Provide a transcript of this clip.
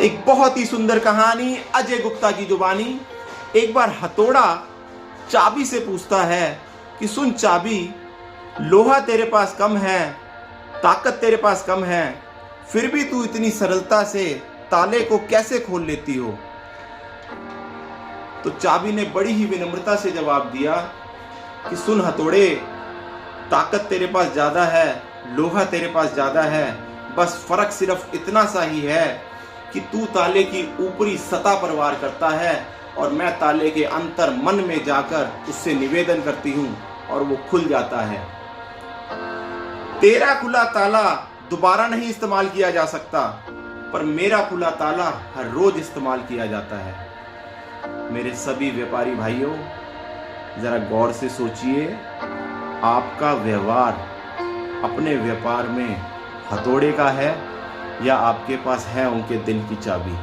एक बहुत ही सुंदर कहानी अजय गुप्ता की जुबानी। एक बार हथौड़ा चाबी से पूछता है कि सुन चाबी, लोहा तेरे पास कम है, ताकत तेरे पास कम है, फिर भी तू इतनी सरलता से ताले को कैसे खोल लेती हो। तो चाबी ने बड़ी ही विनम्रता से जवाब दिया कि सुन हथौड़े, ताकत तेरे पास ज्यादा है, लोहा तेरे पास ज्यादा है, बस फर्क सिर्फ इतना सा ही है कि तू ताले की ऊपरी सतह पर वार करता है और मैं ताले के अंतर मन में जाकर उससे निवेदन करती हूं और वो खुल जाता है। तेरा खुला ताला दोबारा नहीं इस्तेमाल किया जा सकता, पर मेरा खुला ताला हर रोज इस्तेमाल किया जाता है। मेरे सभी व्यापारी भाइयों, जरा गौर से सोचिए, आपका व्यवहार अपने व्यापार में हथौड़े का है या आपके पास है उनके दिल की चाबी।